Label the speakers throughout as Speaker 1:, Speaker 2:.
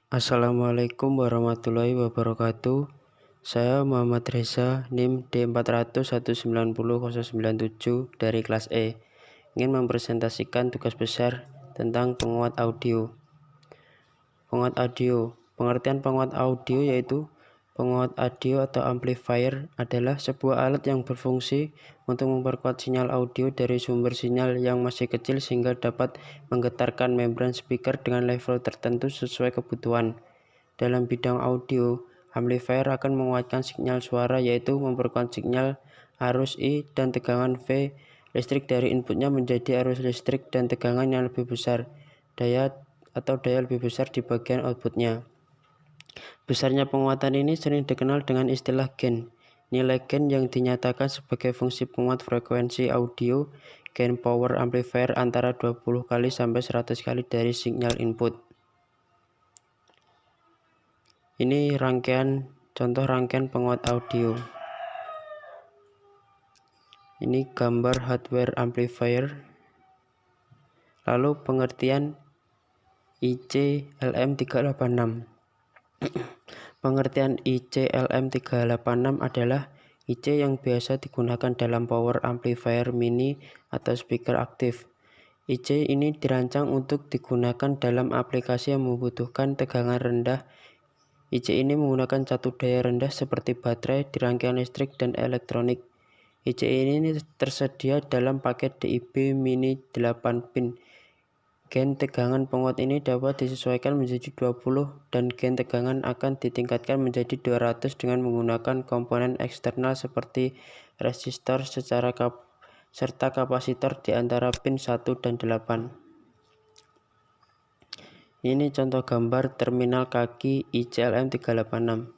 Speaker 1: Assalamualaikum warahmatullahi wabarakatuh. Saya Muhammad Reza, NIM D400190097 dari kelas E, ingin mempresentasikan tugas besar tentang penguat audio. Penguat audio. Pengertian penguat audio yaitu penguat audio atau amplifier adalah sebuah alat yang berfungsi untuk memperkuat sinyal audio dari sumber sinyal yang masih kecil sehingga dapat menggetarkan membran speaker dengan level tertentu sesuai kebutuhan. Dalam bidang audio, amplifier akan menguatkan sinyal suara yaitu memperkuat sinyal arus I dan tegangan V listrik dari inputnya menjadi arus listrik dan tegangan yang lebih besar, daya lebih besar di bagian outputnya. Besarnya penguatan ini sering dikenal dengan istilah gain. Nilai gain yang dinyatakan sebagai fungsi penguat frekuensi audio, gain power amplifier antara 20 kali sampai 100 kali dari sinyal input. Ini contoh rangkaian penguat audio. Ini gambar hardware amplifier. Lalu pengertian IC-LM386. Pengertian IC-LM386 adalah IC yang biasa digunakan dalam power amplifier mini atau speaker aktif. IC ini dirancang untuk digunakan dalam aplikasi yang membutuhkan tegangan rendah. IC ini menggunakan satu daya rendah seperti baterai di rangkaian listrik dan elektronik. IC ini tersedia dalam paket DIB mini 8 pin. Gain tegangan penguat ini dapat disesuaikan menjadi 20 dan gain tegangan akan ditingkatkan menjadi 200 dengan menggunakan komponen eksternal seperti resistor serta kapasitor di antara pin 1 dan 8. Ini contoh gambar terminal kaki IC-LM386.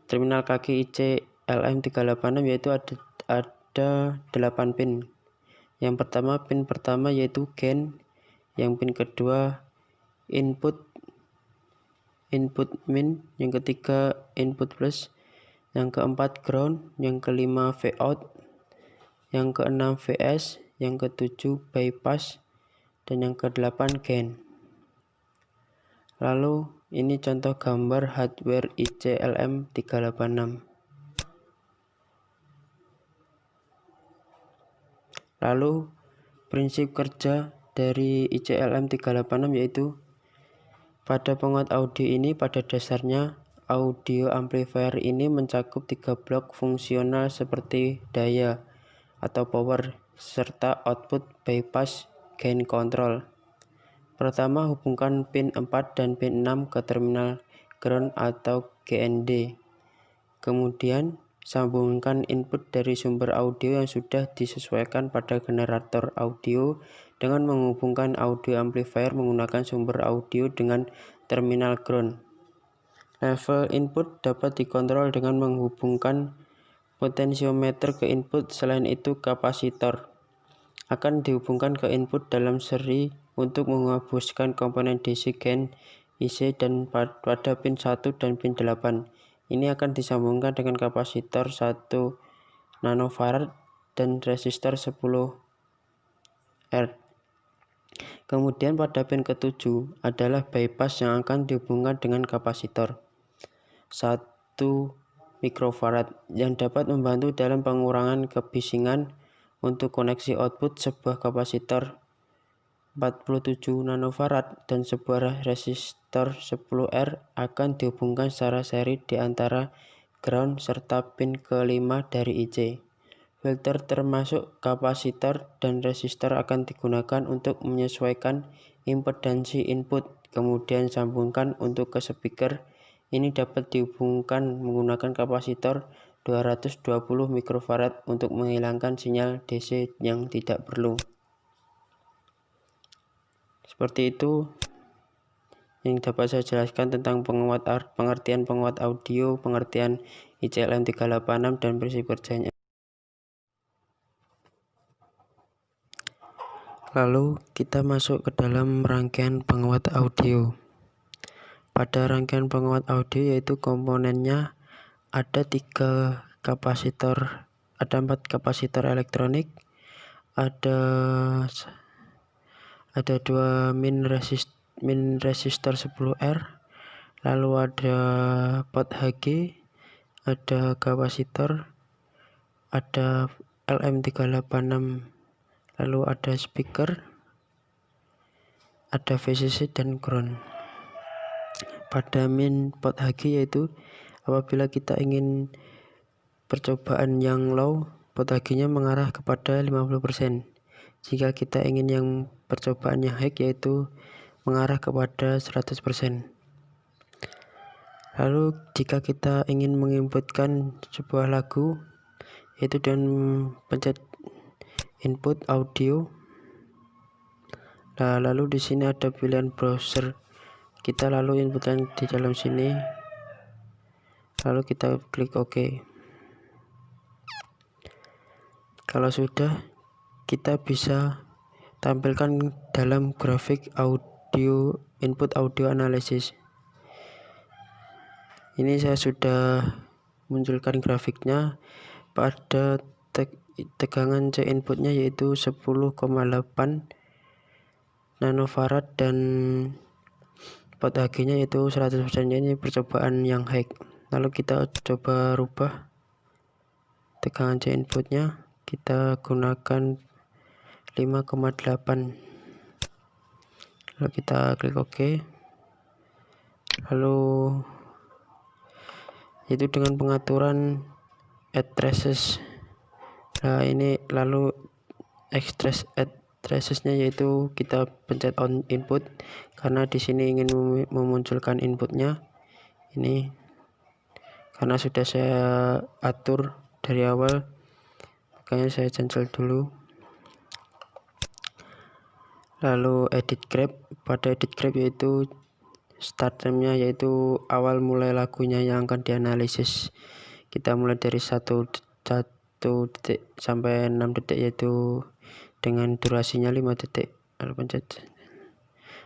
Speaker 1: Terminal kaki IC-LM386 yaitu ada 8 pin. Yang pertama, pin pertama yaitu gain, yang pin kedua input min, yang ketiga input plus, yang keempat ground, yang kelima Vout, yang keenam Vs, yang ketujuh bypass, dan yang kedelapan gain. Lalu ini contoh gambar hardware IC-LM386. Lalu prinsip kerja dari IC-LM386 yaitu pada penguat audio ini pada dasarnya audio amplifier ini mencakup 3 blok fungsional seperti daya atau power serta output bypass gain control. Pertama, hubungkan pin 4 dan pin 6 ke terminal ground atau GND. Kemudian sambungkan input dari sumber audio yang sudah disesuaikan pada generator audio dengan menghubungkan audio amplifier menggunakan sumber audio dengan terminal ground. Level input dapat dikontrol dengan menghubungkan potensiometer ke input. Selain itu, kapasitor akan dihubungkan ke input dalam seri untuk menghapuskan komponen DC gain IC dan pada pin 1 dan pin 8. Ini akan disambungkan dengan kapasitor 1 nanofarad dan resistor 10 R. Kemudian pada pin ke-7 adalah bypass yang akan dihubungkan dengan kapasitor 1 mikrofarad yang dapat membantu dalam pengurangan kebisingan. Untuk koneksi output, sebuah kapasitor 47 nanofarad dan sebuah resistor 10R akan dihubungkan secara seri di antara ground serta pin ke-5 dari IC. Filter termasuk kapasitor dan resistor akan digunakan untuk menyesuaikan impedansi input, kemudian sambungkan untuk ke speaker. Ini dapat dihubungkan menggunakan kapasitor 220 mikrofarad untuk menghilangkan sinyal DC yang tidak perlu. Seperti itu yang dapat saya jelaskan tentang pengertian penguat audio, pengertian IC-LM386 dan prinsip kerjanya. Lalu kita masuk ke dalam rangkaian penguat audio. Pada rangkaian penguat audio yaitu komponennya ada 4 kapasitor elektronik, ada 2 min min resistor 10R, lalu ada pot HG, ada kapasitor, ada LM386, lalu ada speaker, ada VCC dan ground. Pada min pot HG yaitu apabila kita ingin percobaan yang low, pot HG-nya mengarah kepada 50%. Jika kita ingin yang percobaan yang high yaitu mengarah kepada 100%. Lalu jika kita ingin menginputkan sebuah lagu yaitu dengan pencet input audio. Nah, lalu di sini ada pilihan browser. Kita lalu inputkan di dalam sini. Lalu kita klik OK. Kalau sudah, kita bisa tampilkan dalam grafik audio input audio analisis. Ini saya sudah munculkan grafiknya pada tegangan C inputnya yaitu 10,8 nanofarad dan pot HG-nya yaitu 100%. Ini percobaan yang high. Lalu kita coba rubah tegangan C inputnya, kita gunakan 5,8. Lalu kita klik OK. Lalu itu dengan pengaturan add traces. Nah, ini lalu add traces-nya yaitu kita pencet on input karena di sini ingin memunculkan inputnya. Ini karena sudah saya atur dari awal, makanya saya cancel dulu. Lalu edit graph. Pada edit graph yaitu start time-nya yaitu awal mulai lagunya yang akan dianalisis. Kita mulai dari 1 detik sampai 6 detik yaitu dengan durasinya 5 detik. Lalu pencet.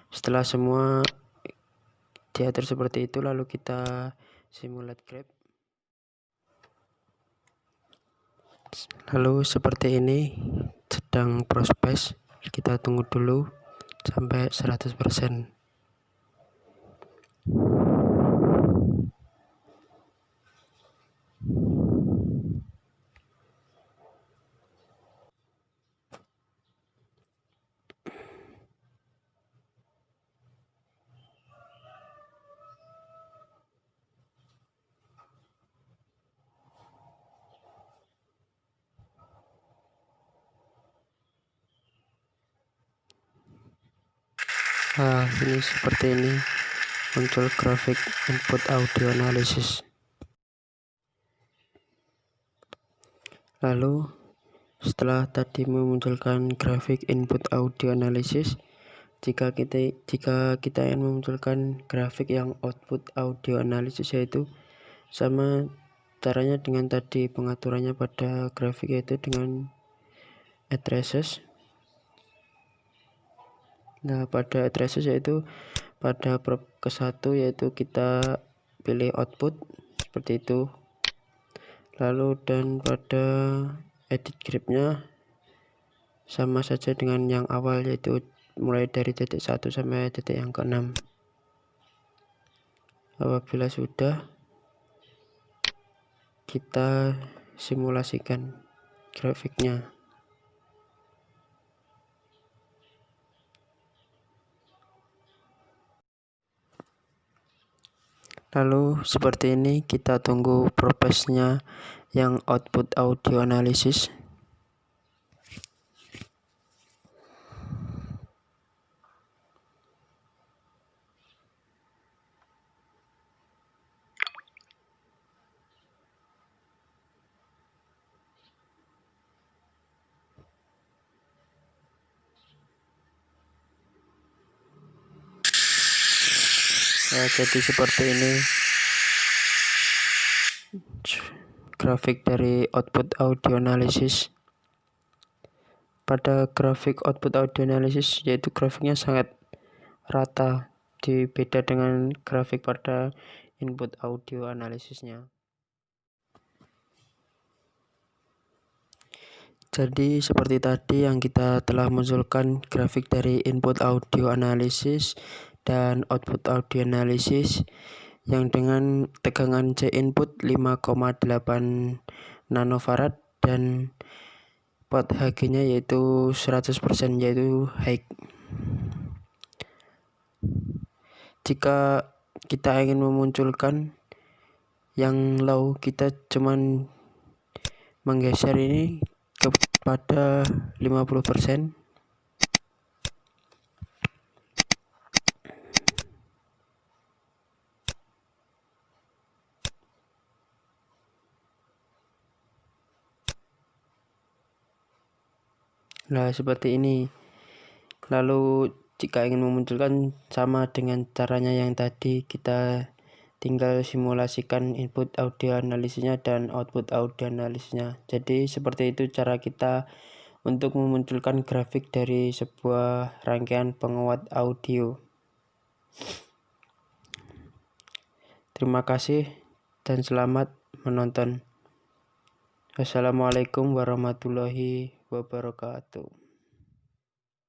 Speaker 1: Setelah semua diatur seperti itu, lalu kita simulate graph. Lalu seperti ini sedang proses. Kita tunggu dulu sampai 100%. Nah, ini seperti ini muncul grafik input audio analisis. Lalu setelah tadi memunculkan grafik input audio analisis, jika kita ingin memunculkan grafik yang output audio analisis yaitu sama caranya dengan tadi pengaturannya pada grafik yaitu dengan add traces. Nah, pada add traces yaitu pada prop ke-1 yaitu kita pilih output seperti itu. Lalu dan pada edit graph-nya sama saja dengan yang awal yaitu mulai dari titik 1 sampai titik yang ke-6. Apabila sudah, kita simulasikan grafiknya. Lalu seperti ini kita tunggu prosesnya yang output audio analisis. Nah, jadi seperti ini grafik dari output audio analisis. Pada grafik output audio analisis yaitu grafiknya sangat rata, beda dengan grafik pada input audio analisisnya. Jadi seperti tadi yang kita telah munculkan grafik dari input audio analisis dan output audio analisis yang dengan tegangan C input 5,8 nanofarad dan pot Hg-nya yaitu 100% yaitu high. Jika kita ingin memunculkan yang low, kita cuman menggeser ini kepada 50%. Nah, seperti ini. Lalu jika ingin memunculkan sama dengan caranya yang tadi, kita tinggal simulasikan input audio analisisnya dan output audio analisisnya. Jadi seperti itu cara kita untuk memunculkan grafik dari sebuah rangkaian penguat audio. Terima kasih dan selamat menonton. Wassalamualaikum warahmatullahi wabarakatuh.